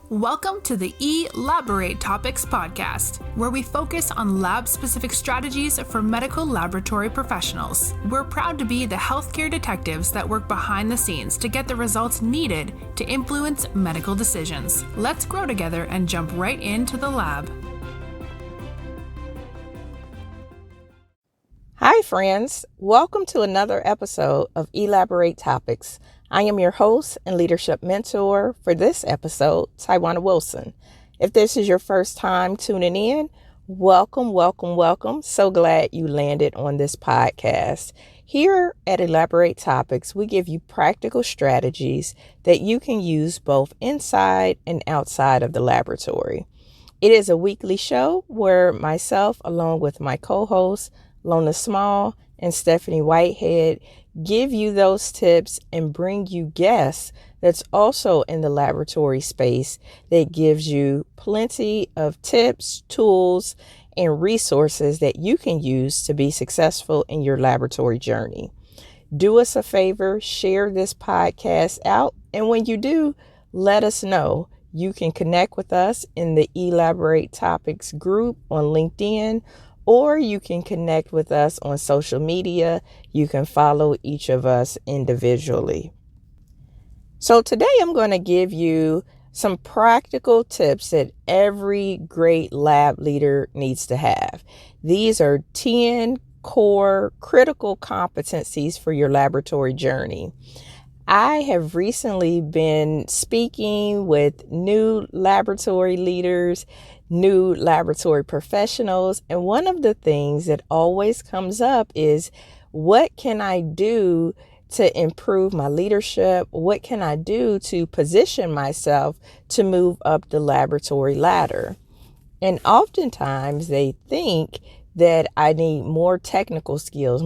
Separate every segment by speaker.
Speaker 1: Welcome to the Elaborate Topics podcast, where we focus on lab-specific strategies for medical laboratory professionals. We're proud to be the healthcare detectives that work behind the scenes to get the results needed to influence medical decisions. Let's grow together and jump right into the lab.
Speaker 2: Hi, friends. Welcome to another episode of Elaborate Topics. I am your host and leadership mentor for this episode, Tywauna Wilson. If this is your first time tuning in, welcome. So glad you landed on this podcast. Here at Elaborate Topics, we give you practical strategies that you can use both inside and outside of the laboratory. It is a weekly show where myself, along with my co-hosts, Lona Small and Stephanie Whitehead, give you those tips and bring you guests that's also in the laboratory space that gives you plenty of tips, tools, and resources that you can use to be successful in your laboratory journey. Do us a favor, share this podcast out, and when you do, let us know. You can connect with us in the Elaborate Topics group on LinkedIn, or you can connect with us on social media. You can follow each of us individually. So today I'm going to give you some practical tips that every great lab leader needs to have. These are 10 core critical competencies for your laboratory journey. I have recently been speaking with new laboratory leaders, new laboratory professionals, and one of the things that always comes up is, what can I do to improve my leadership? What can I do to position myself to move up the laboratory ladder? And oftentimes they think that I need more technical skills.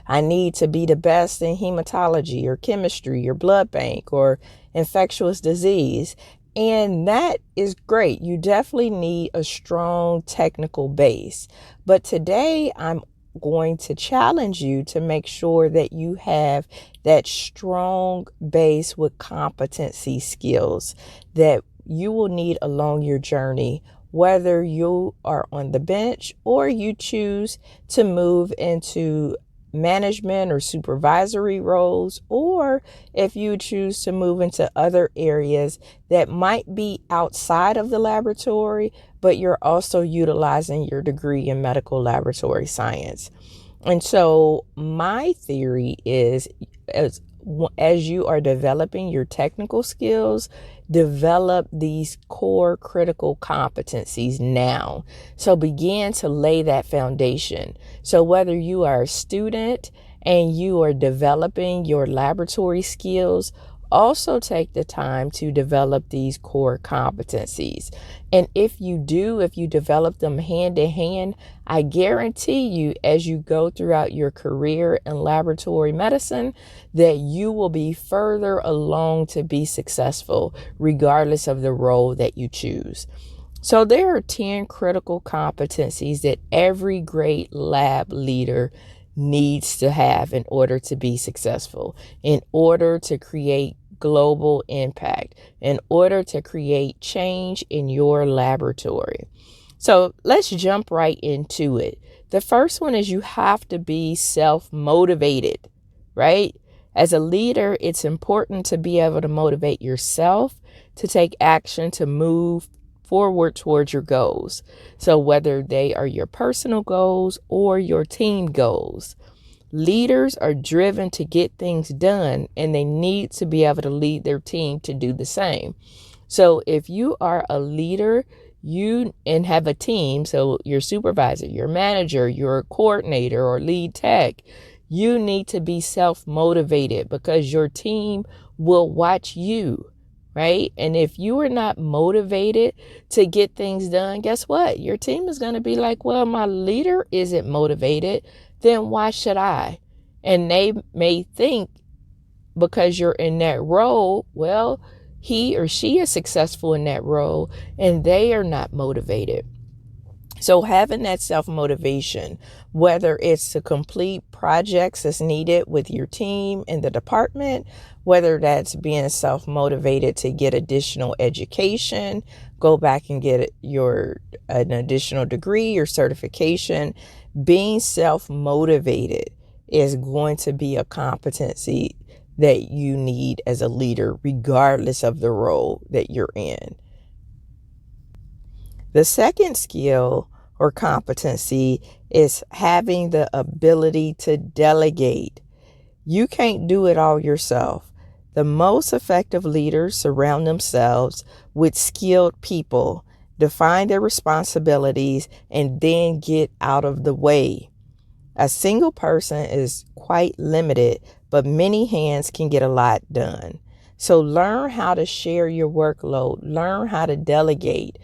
Speaker 2: I need to be the best in hematology or chemistry or blood bank or infectious disease. And that is great. You definitely need a strong technical base. But today I'm going to challenge you to make sure that you have that strong base with competency skills that you will need along your journey, whether you are on the bench or you choose to move into management or supervisory roles, or if you choose to move into other areas that might be outside of the laboratory, but you're also utilizing your degree in medical laboratory science. And so my theory is, as you are developing your technical skills, develop these core critical competencies now. So begin to lay that foundation. So whether you are a student and you are developing your laboratory skills, also take the time to develop these core competencies. And if you develop them hand in hand, I guarantee you, as you go throughout your career in laboratory medicine, that you will be further along to be successful, regardless of the role that you choose. So there are 10 critical competencies that every great lab leader needs to have in order to be successful, in order to create global impact, in order to create change in your laboratory. So let's jump right into it. The first one is you have to be self-motivated, right? As a leader, it's important to be able to motivate yourself to take action to move forward towards your goals. So whether they are your personal goals or your team goals, leaders are driven to get things done, and they need to be able to lead their team to do the same. So if you are a leader, and have a team, so your supervisor, your manager, your coordinator or lead tech, you need to be self-motivated because your team will watch you, right? And if you are not motivated to get things done, guess what? Your team is going to be like, well, my leader isn't motivated, then why should I? And they may think, because you're in that role, well, he or she is successful in that role and they are not motivated. So having that self-motivation, whether it's to complete projects that's needed with your team in the department, whether that's being self-motivated to get additional education, go back and get an additional degree or certification, being self-motivated is going to be a competency that you need as a leader, regardless of the role that you're in. The second skill or competency is having the ability to delegate. You can't do it all yourself. The most effective leaders surround themselves with skilled people, define their responsibilities, and then get out of the way. A single person is quite limited, but many hands can get a lot done. So learn how to share your workload, learn how to delegate.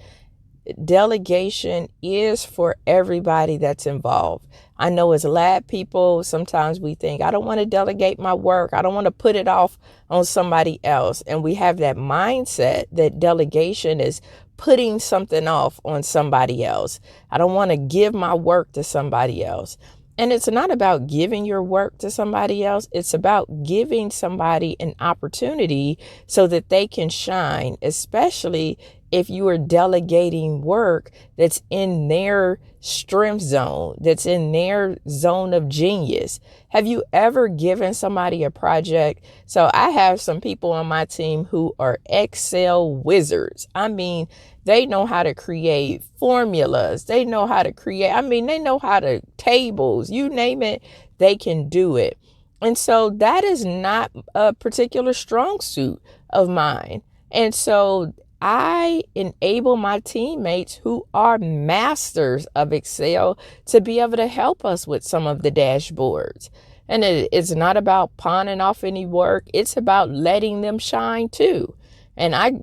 Speaker 2: Delegation is for everybody that's involved. I know as lab people, sometimes we think, I don't want to delegate my work. I don't want to put it off on somebody else. And we have that mindset that delegation is putting something off on somebody else. I don't want to give my work to somebody else. And it's not about giving your work to somebody else. It's about giving somebody an opportunity so that they can shine, especially if you are delegating work that's in their strength zone, that's in their zone of genius. Have you ever given somebody a project? So I have some people on my team who are Excel wizards. I mean, they know how to create formulas. They know how to they know how to tables, you name it, they can do it. And so that is not a particular strong suit of mine. And so I enable my teammates who are masters of Excel to be able to help us with some of the dashboards. And it's not about pawning off any work. It's about letting them shine too. And I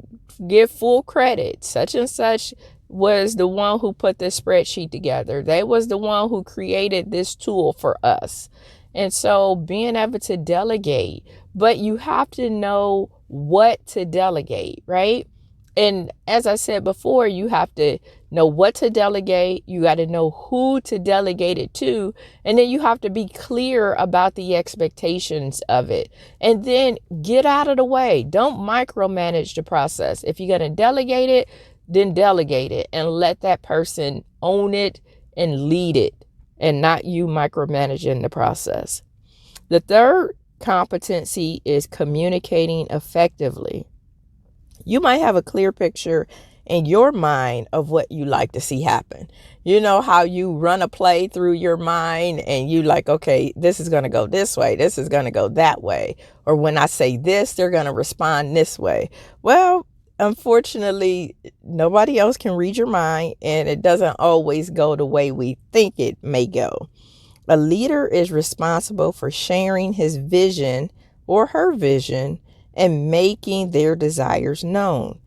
Speaker 2: give full credit. Such and such was the one who put this spreadsheet together. They was the one who created this tool for us. And so being able to delegate, but you have to know what to delegate, right? And as I said before, you have to know what to delegate. You got to know who to delegate it to. And then you have to be clear about the expectations of it. And then get out of the way. Don't micromanage the process. If you're going to delegate it, then delegate it and let that person own it and lead it, and not you micromanaging the process. The third competency is communicating effectively. You might have a clear picture in your mind of what you like to see happen. You know how you run a play through your mind and you like, okay, this is going to go this way. This is going to go that way. Or when I say this, they're going to respond this way. Well, unfortunately, nobody else can read your mind, and it doesn't always go the way we think it may go. A leader is responsible for sharing his vision or her vision and making their desires known.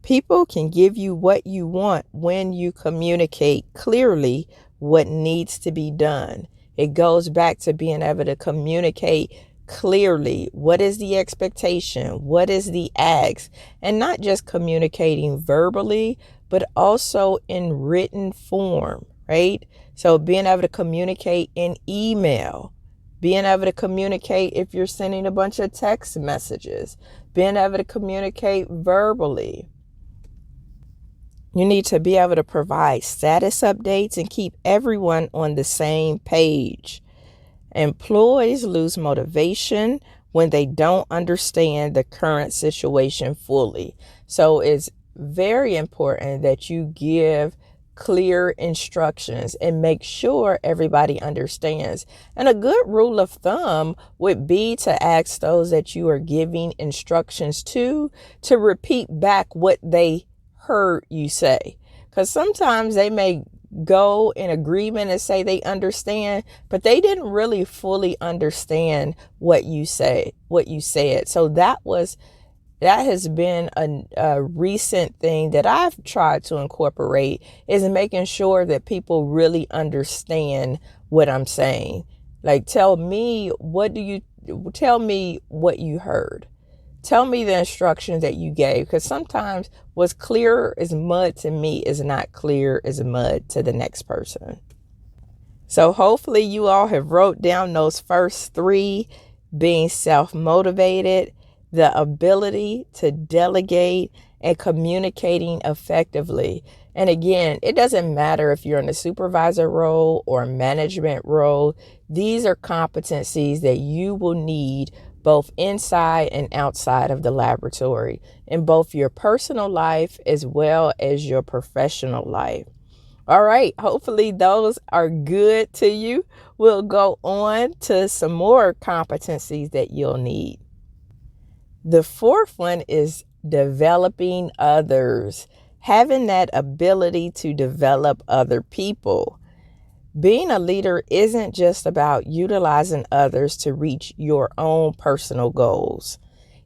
Speaker 2: People can give you what you want when you communicate clearly what needs to be done. It goes back to being able to communicate clearly. What is the expectation? What is the ask? And not just communicating verbally, but also in written form, right? So being able to communicate in email, being able to communicate if you're sending a bunch of text messages, being able to communicate verbally. You need to be able to provide status updates and keep everyone on the same page. Employees lose motivation when they don't understand the current situation fully. So it's very important that you give clear instructions and make sure everybody understands. And a good rule of thumb would be to ask those that you are giving instructions to repeat back what they heard you say. Because sometimes they may go in agreement and say they understand, but they didn't really fully understand what you said. So that has been a recent thing that I've tried to incorporate, is making sure that people really understand what I'm saying. Like, tell me what you heard. Tell me the instructions that you gave, because sometimes what's clear as mud to me is not clear as mud to the next person. So hopefully you all have wrote down those first three: being self-motivated, the ability to delegate, and communicating effectively. And again, it doesn't matter if you're in a supervisor role or a management role. These are competencies that you will need both inside and outside of the laboratory, in both your personal life as well as your professional life. All right, hopefully those are good to you. We'll go on to some more competencies that you'll need. The fourth one is developing others, having that ability to develop other people. Being a leader isn't just about utilizing others to reach your own personal goals.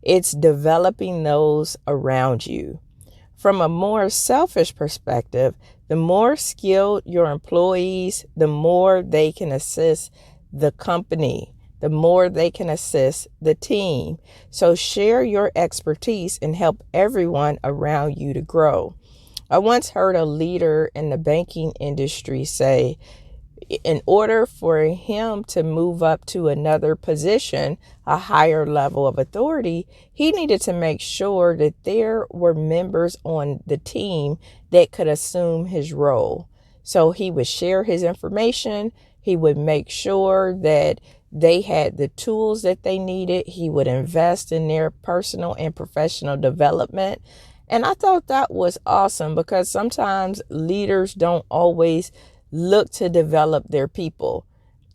Speaker 2: It's developing those around you. From a more selfish perspective, the more skilled your employees, the more they can assist the company, the more they can assist the team. So share your expertise and help everyone around you to grow. I once heard a leader in the banking industry say, in order for him to move up to another position, a higher level of authority, he needed to make sure that there were members on the team that could assume his role. So he would share his information. He would make sure that they had the tools that they needed. He would invest in their personal and professional development. And I thought that was awesome, because sometimes leaders don't always look to develop their people.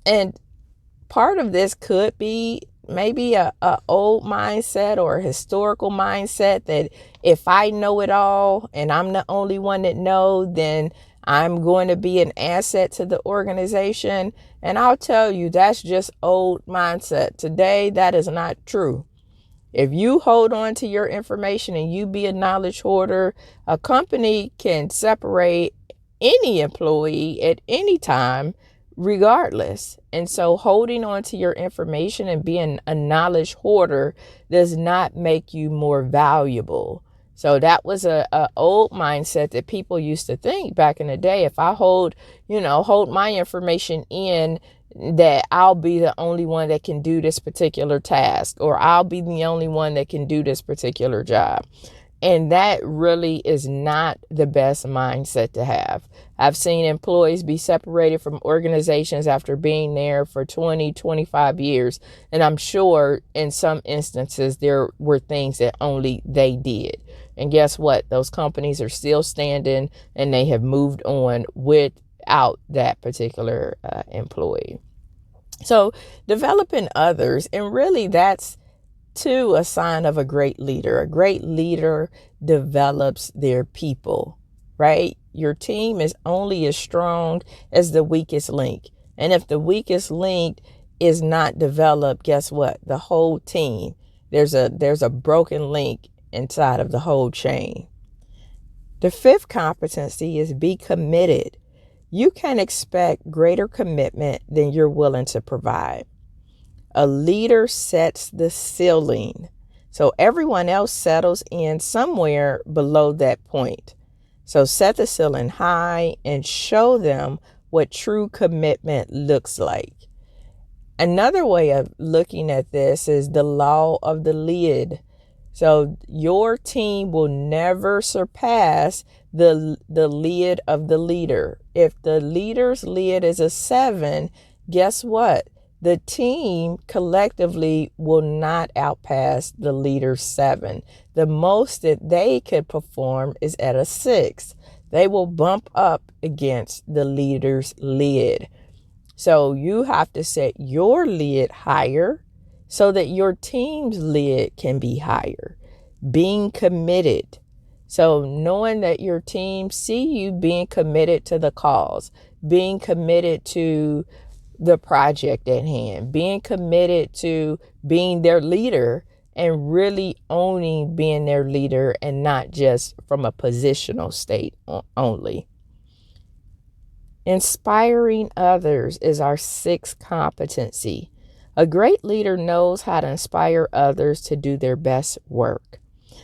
Speaker 2: And part of this could be maybe a old mindset or a historical mindset that if I know it all and I'm the only one that know, then I'm going to be an asset to the organization. And I'll tell you, that's just old mindset. Today, that is not true. If you hold on to your information and you be a knowledge hoarder, a company can separate any employee at any time, regardless. And so holding on to your information and being a knowledge hoarder does not make you more valuable. So that was a old mindset that people used to think back in the day. If I hold my information in, that I'll be the only one that can do this particular task, or I'll be the only one that can do this particular job. And that really is not the best mindset to have. I've seen employees be separated from organizations after being there for 20, 25 years. And I'm sure in some instances there were things that only they did. And guess what? Those companies are still standing and they have moved on without that particular employee. So developing others, and really that's too a sign of a great leader. A great leader develops their people, right? Your team is only as strong as the weakest link. And if the weakest link is not developed, guess what? The whole team, there's a broken link inside of the whole chain. The fifth competency is be committed. You can expect greater commitment than you're willing to provide. A leader sets the ceiling, so everyone else settles in somewhere below that point. So set the ceiling high and show them what true commitment looks like. Another way of looking at this is the law of the lid. So your team will never surpass the lid of the leader. If the leader's lid is a 7, guess what? The team collectively will not outpass the leader's 7. The most that they could perform is at a 6. They will bump up against the leader's lid. So you have to set your lid higher so that your team's lid can be higher. Being committed. So knowing that your team see you being committed to the cause, being committed to the project at hand, being committed to being their leader and really owning being their leader and not just from a positional state only. Inspiring others is our 6th competency. A great leader knows how to inspire others to do their best work.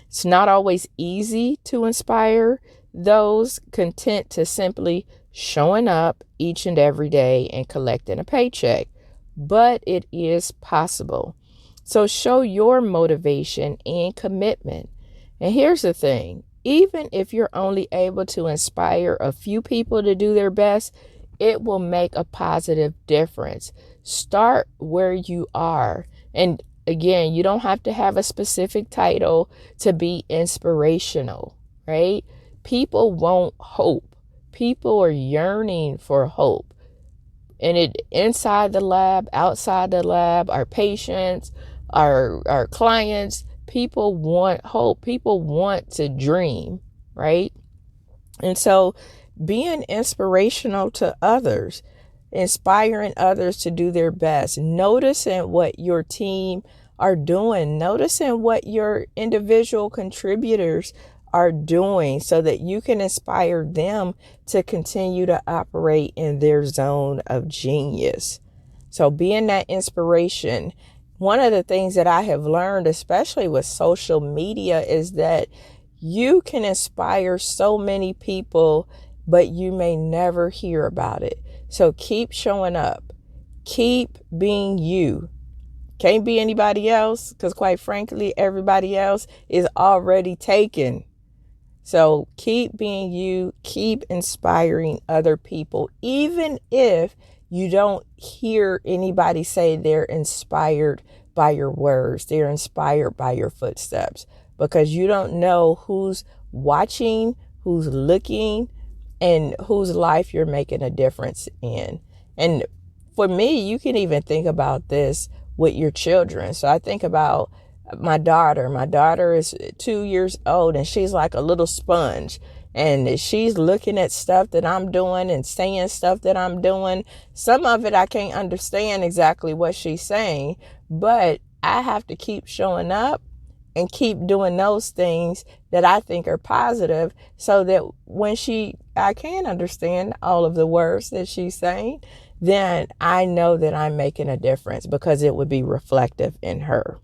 Speaker 2: It's not always easy to inspire those content to simply showing up each and every day and collecting a paycheck, but it is possible. So show your motivation and commitment. And here's the thing, even if you're only able to inspire a few people to do their best, it will make a positive difference. Start where you are. And again, you don't have to have a specific title to be inspirational, right? People want hope. People are yearning for hope. And it inside the lab, outside the lab, our patients, our clients, people want hope. People want to dream, right? And so being inspirational to others, inspiring others to do their best, noticing what your team are doing, noticing what your individual contributors are doing so that you can inspire them to continue to operate in their zone of genius. So being that inspiration, one of the things that I have learned, especially with social media, is that you can inspire so many people, but you may never hear about it. So keep showing up. Keep being you. Can't be anybody else, because quite frankly, everybody else is already taken. So keep being you, keep inspiring other people, even if you don't hear anybody say they're inspired by your words, they're inspired by your footsteps, because you don't know who's watching, who's looking, and whose life you're making a difference in. And for me, you can even think about this with your children. So I think about my daughter. My daughter is 2 years old, and she's like a little sponge. And she's looking at stuff that I'm doing and saying stuff that I'm doing. Some of it I can't understand exactly what she's saying, but I have to keep showing up and keep doing those things that I think are positive, so that when I can understand all of the words that she's saying, then I know that I'm making a difference, because it would be reflective in her.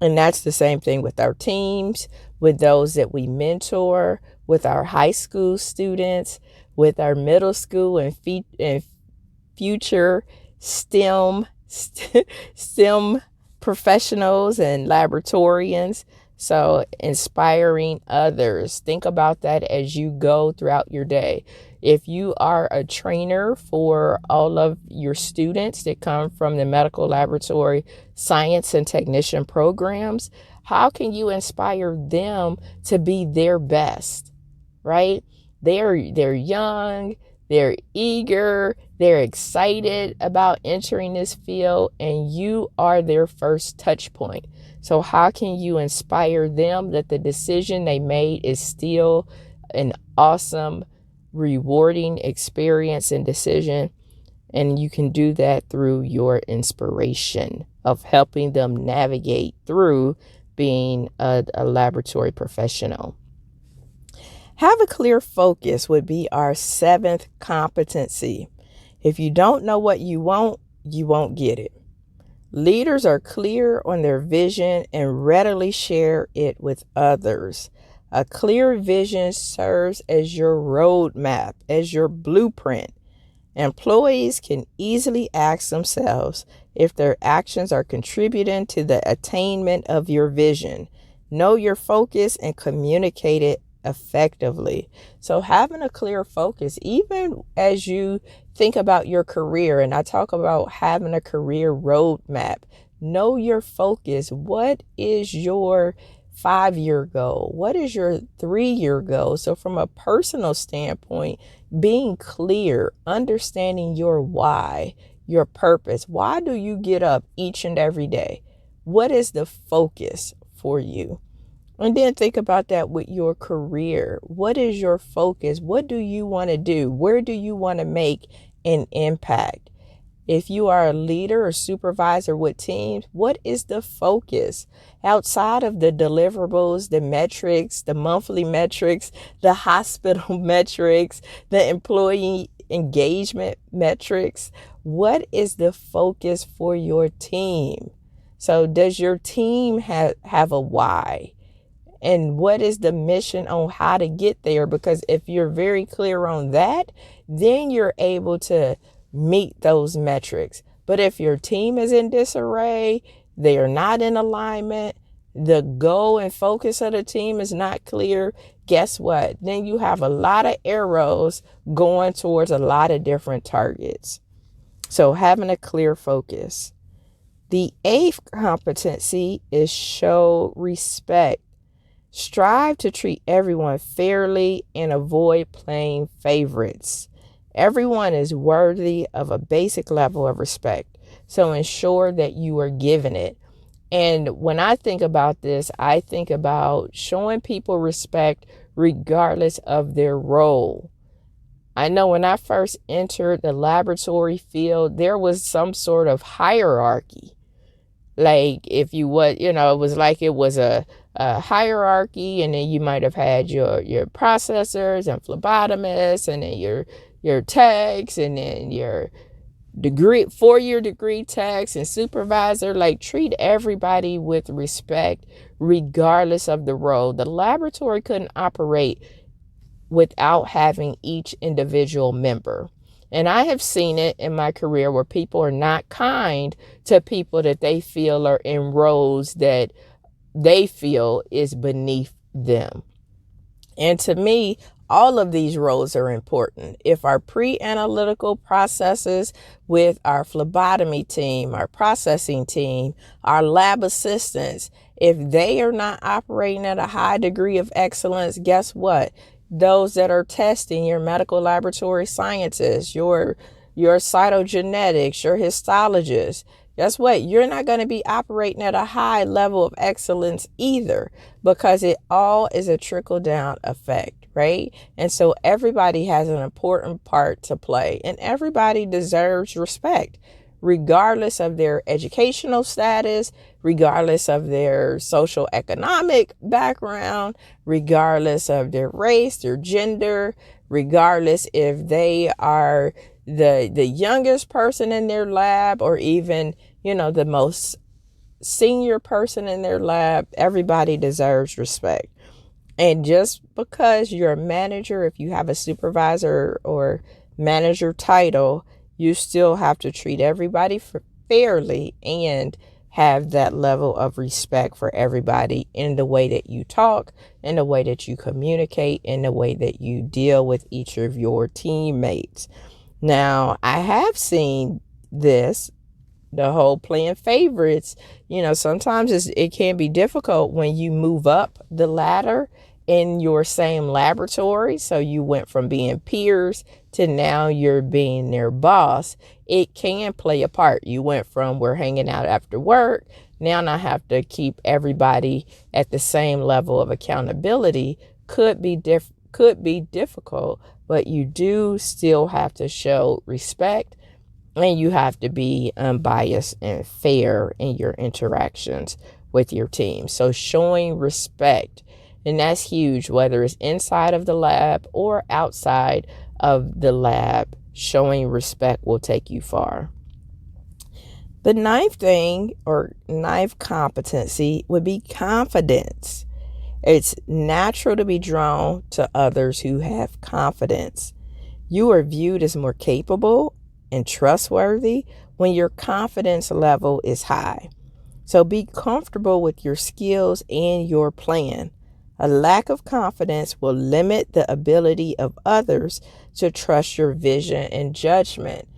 Speaker 2: And that's the same thing with our teams, with those that we mentor, with our high school students, with our middle school and future STEM professionals and laboratorians. So inspiring others. Think about that as you go throughout your day. If you are a trainer for all of your students that come from the medical laboratory science and technician programs, how can you inspire them to be their best, right? They're young, they're eager, they're excited about entering this field, and you are their first touch point. So how can you inspire them that the decision they made is still an awesome, rewarding experience and decision? And you can do that through your inspiration of helping them navigate through being a laboratory professional. Have a clear focus would be our 7th competency. If you don't know what you won't get it. Leaders are clear on their vision and readily share it with others. A clear vision serves as your roadmap, as your blueprint. Employees can easily ask themselves if their actions are contributing to the attainment of your vision. Know your focus and communicate it effectively. So having a clear focus, even as you think about your career, and I talk about having a career roadmap, know your focus. What is your 5-year goal? What is your 3-year goal? So from a personal standpoint, being clear, understanding your why, your purpose. Why do you get up each and every day? What is the focus for you? And then think about that with your career. What is your focus? What do you want to do? Where do you want to make an impact? If you are a leader or supervisor with teams, what is the focus outside of the deliverables, the metrics, the monthly metrics, the hospital metrics, the employee engagement metrics? What is the focus for your team? So does your team have a why? And what is the mission on how to get there? Because if you're very clear on that, then you're able to meet those metrics. But if your team is in disarray, they are not in alignment, the goal and focus of the team is not clear, guess what? Then you have a lot of arrows going towards a lot of different targets. So having a clear focus. The eighth competency is show respect. Strive to treat everyone fairly and avoid playing favorites. Everyone is worthy of a basic level of respect, so ensure that you are giving it. And when I think about this, I think about showing people respect regardless of their role. I know when I first entered the laboratory field, there was some sort of hierarchy. Like if you would, it was like it was a hierarchy, and then you might have had your processors and phlebotomists, and then your techs, and then your 4-year degree techs and supervisor. Like, treat everybody with respect regardless of the role. The laboratory couldn't operate without having each individual member. And I have seen it in my career where people are not kind to people that they feel are in roles that they feel is beneath them. And to me, all of these roles are important. If our pre-analytical processes with our phlebotomy team, our processing team, our lab assistants, if they are not operating at a high degree of excellence, guess what? Those that are testing, your medical laboratory scientists, your cytogenetics, your histologists, guess what? You're not going to be operating at a high level of excellence either, because it all is a trickle down effect, right? And so everybody has an important part to play, and everybody deserves respect, regardless of their educational status, regardless of their social economic background, regardless of their race, their gender, regardless if they are the youngest person in their lab, or even, the most senior person in their lab. Everybody deserves respect. And just because you're a manager, if you have a supervisor or manager title, you still have to treat everybody fairly and have that level of respect for everybody in the way that you talk, in the way that you communicate, in the way that you deal with each of your teammates. Now, I have seen this, the whole playing favorites. Sometimes it can be difficult when you move up the ladder in your same laboratory. So you went from being peers to now you're being their boss. It can play a part. You went from we're hanging out after work. Now I have to keep everybody at the same level of accountability. Could be difficult, but you do still have to show respect, and you have to be unbiased and fair in your interactions with your team. So showing respect, and that's huge, whether it's inside of the lab or outside of the lab. Showing respect will take you far. The ninth competency would be confidence. It's natural to be drawn to others who have confidence. You are viewed as more capable and trustworthy when your confidence level is high. So be comfortable with your skills and your plan. A lack of confidence will limit the ability of others to trust your vision and judgment.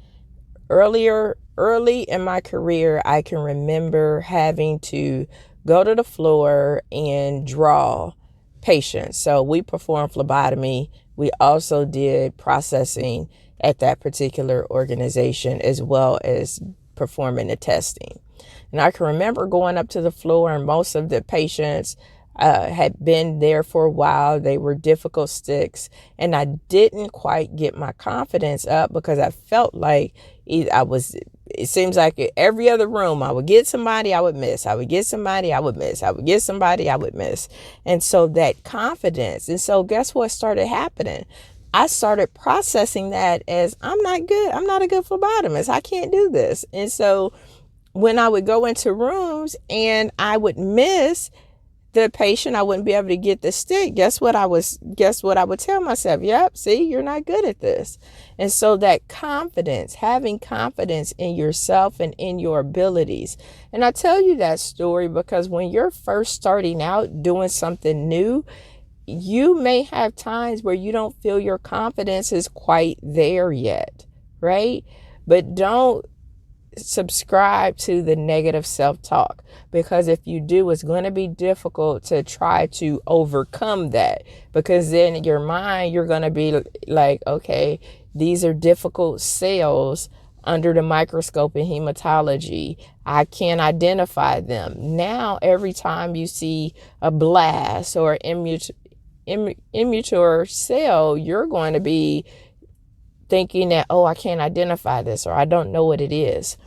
Speaker 2: Early in my career, I can remember having to go to the floor and draw patients. So we performed phlebotomy. We also did processing at that particular organization, as well as performing the testing. And I can remember going up to the floor, and most of the patients had been there for a while. They were difficult sticks, and I didn't quite get my confidence up because I felt like I was it seems like every other room, I would get somebody, I would miss. I would get somebody, I would miss. I would get somebody, I would miss. And so that confidence. And so guess what started happening? I started processing that as I'm not good. I'm not a good phlebotomist. I can't do this. And so when I would go into rooms and I would miss the patient, I wouldn't be able to get the stick. Guess what I would tell myself? Yep, see, you're not good at this. And so that confidence, having confidence in yourself and in your abilities. And I tell you that story because when you're first starting out doing something new, you may have times where you don't feel your confidence is quite there yet, right? But don't subscribe to the negative self-talk, because if you do, it's going to be difficult to try to overcome that, because then in your mind you're going to be like, okay, these are difficult cells under the microscope in hematology. I can't identify them. Now every time you see a blast or immature cell, you're going to be thinking that, oh, I can't identify this, or I don't know what it is.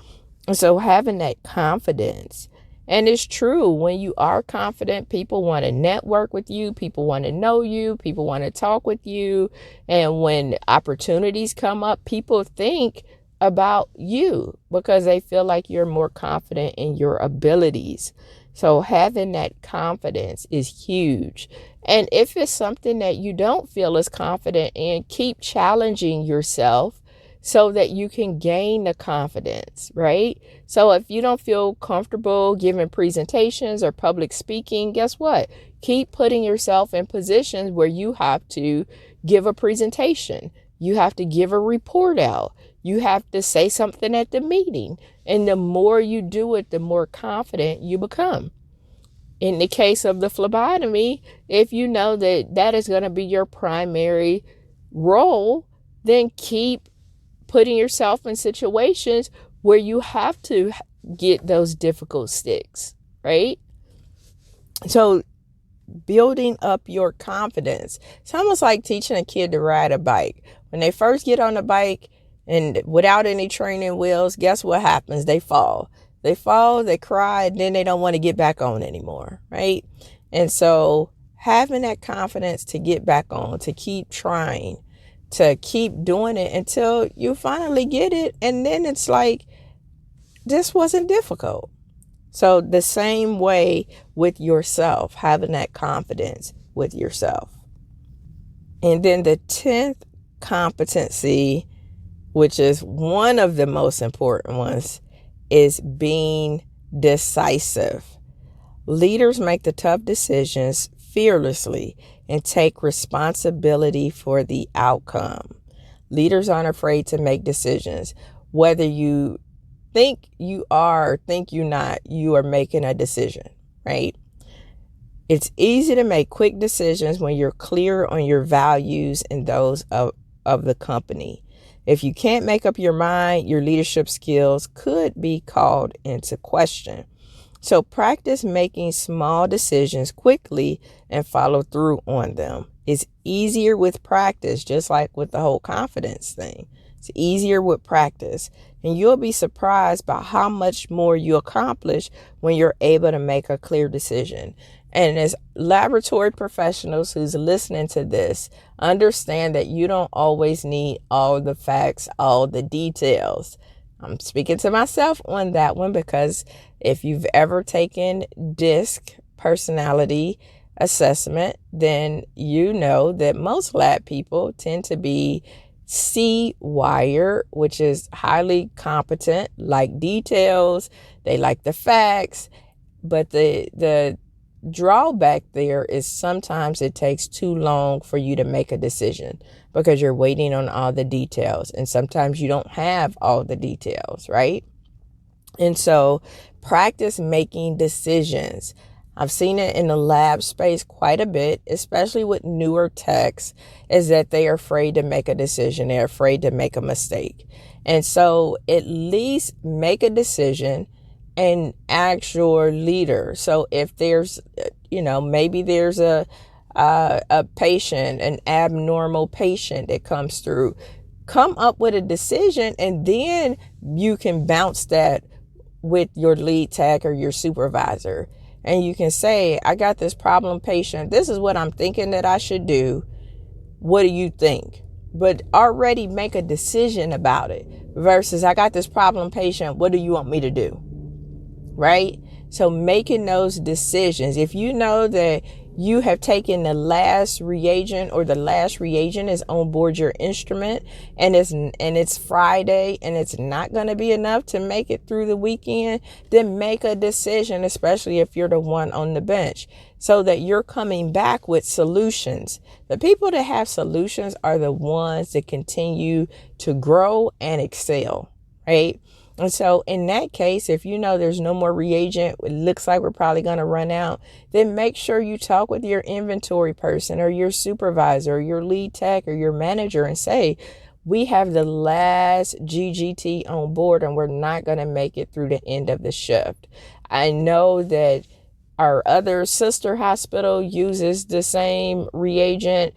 Speaker 2: And so having that confidence, and it's true, when you are confident, people want to network with you, people want to know you, people want to talk with you. And when opportunities come up, people think about you because they feel like you're more confident in your abilities. So having that confidence is huge. And if it's something that you don't feel as confident in, keep challenging yourself so that you can gain the confidence, right? So if you don't feel comfortable giving presentations or public speaking, guess what? Keep putting yourself in positions where you have to give a presentation. You have to give a report out. You have to say something at the meeting. And the more you do it, the more confident you become. In the case of the phlebotomy, if you know that that is going to be your primary role, then keep putting yourself in situations where you have to get those difficult sticks, right? So building up your confidence. It's almost like teaching a kid to ride a bike. When they first get on the bike and without any training wheels, guess what happens? They fall. They fall, they cry, and then they don't want to get back on anymore, right? And so having that confidence to get back on, to keep trying, to keep doing it until you finally get it. And then it's like, this wasn't difficult. So the same way with yourself, having that confidence with yourself. And then the 10th competency, which is one of the most important ones, is being decisive. Leaders make the tough decisions fearlessly and take responsibility for the outcome. Leaders aren't afraid to make decisions. Whether you think you are or think you're not, you are making a decision, right? It's easy to make quick decisions when you're clear on your values and those of the company. If you can't make up your mind, your leadership skills could be called into question. So practice making small decisions quickly and follow through on them. It's easier with practice, just like with the whole confidence thing. It's easier with practice. And you'll be surprised by how much more you accomplish when you're able to make a clear decision. And as laboratory professionals who's listening to this, understand that you don't always need all the facts, all the details. I'm speaking to myself on that one because if you've ever taken DISC personality assessment, then you know that most lab people tend to be C-wired, which is highly competent, like details, they like the facts, but the drawback there is sometimes it takes too long for you to make a decision because you're waiting on all the details, and sometimes you don't have all the details, right? And so practice making decisions. I've seen it in the lab space quite a bit, especially with newer techs, is that they are afraid to make a decision. They're afraid to make a mistake. And so at least make a decision and ask your leader. So if there's, maybe there's a patient, an abnormal patient that comes through, come up with a decision, and then you can bounce that with your lead tech or your supervisor. And you can say, I got this problem patient. This is what I'm thinking that I should do. What do you think? But already make a decision about it versus I got this problem patient. What do you want me to do? Right? So making those decisions, if you know that you have taken the last reagent or the last reagent is on board your instrument and it's Friday and it's not going to be enough to make it through the weekend, then make a decision, especially if you're the one on the bench, so that you're coming back with solutions. The people that have solutions are the ones that continue to grow and excel, right? And so in that case, if you know there's no more reagent, it looks like we're probably going to run out, then make sure you talk with your inventory person or your supervisor or your lead tech or your manager and say, we have the last GGT on board and we're not going to make it through the end of the shift. I know that our other sister hospital uses the same reagent.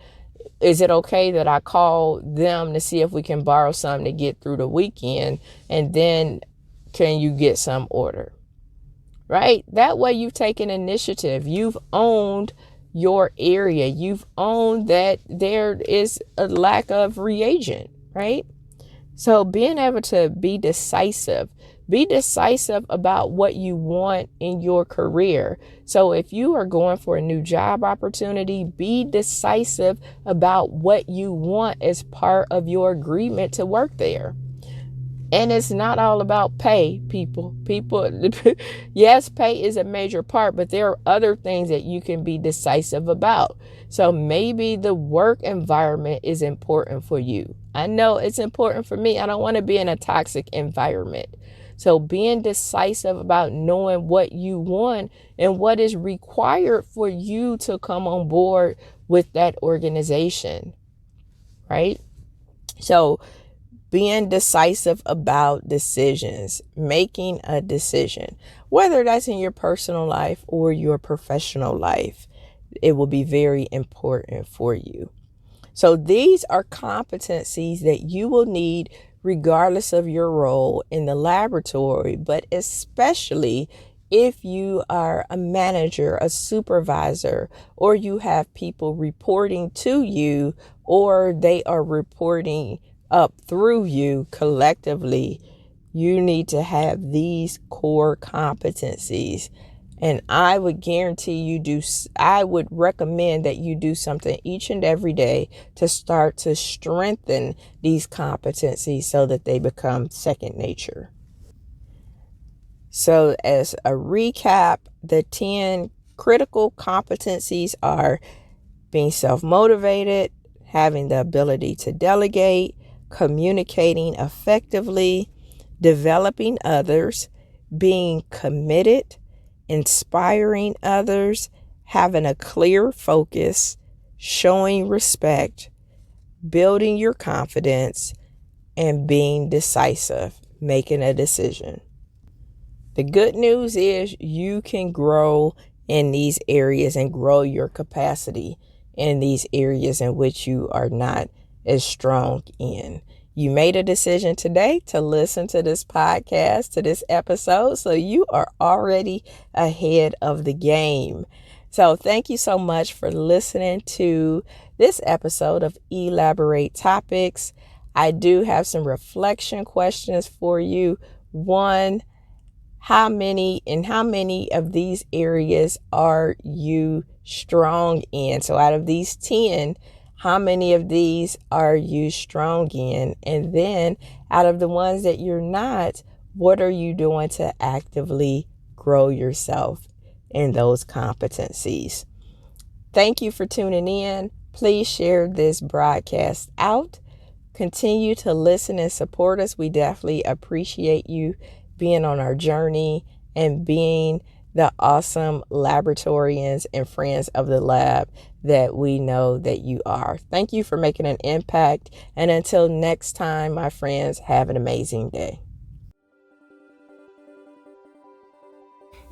Speaker 2: Is it okay that I call them to see if we can borrow some to get through the weekend? And then can you get some order? Right? That way you've taken initiative. You've owned your area. You've owned that there is a lack of reagent, right? So being able to be decisive about what you want in your career. So if you are going for a new job opportunity, be decisive about what you want as part of your agreement to work there. And it's not all about pay, people. Yes, pay is a major part, but there are other things that you can be decisive about. So maybe the work environment is important for you. I know it's important for me. I don't want to be in a toxic environment. So being decisive about knowing what you want and what is required for you to come on board with that organization, right? So being decisive about decisions, making a decision, whether that's in your personal life or your professional life, it will be very important for you. So these are competencies that you will need regardless of your role in the laboratory, but especially if you are a manager, a supervisor, or you have people reporting to you, or they are reporting up through you collectively, you need to have these core competencies. And I would I would recommend that you do something each and every day to start to strengthen these competencies so that they become second nature. So as a recap, the 10 critical competencies are being self-motivated, having the ability to delegate, communicating effectively, developing others, being committed, inspiring others, having a clear focus, showing respect, building your confidence, and being decisive, making a decision. The good news is you can grow in these areas and grow your capacity in these areas in which you are not as strong in. You made a decision today to listen to this podcast, to this episode, so you are already ahead of the game. So thank you so much for listening to this episode of Elaborate Topics. I do have some reflection questions for you. One, how many of these areas are you strong in? So out of these 10, how many of these are you strong in? And then out of the ones that you're not, what are you doing to actively grow yourself in those competencies? Thank you for tuning in. Please share this broadcast out. Continue to listen and support us. We definitely appreciate you being on our journey and being the awesome laboratorians and friends of the lab that we know that you are. Thank you for making an impact. And until next time, my friends, have an amazing day.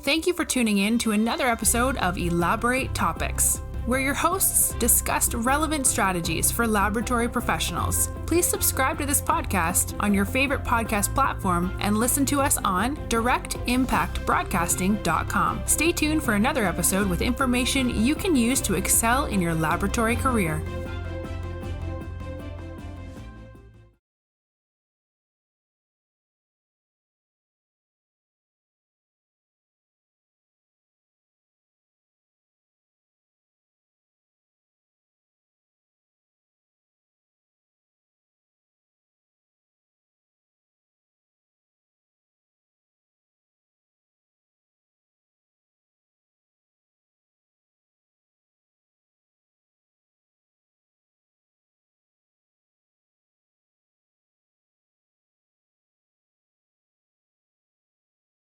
Speaker 1: Thank you for tuning in to another episode of Elaborate Topics. where your hosts discussed relevant strategies for laboratory professionals. Please subscribe to this podcast on your favorite podcast platform and listen to us on directimpactbroadcasting.com. Stay tuned for another episode with information you can use to excel in your laboratory career.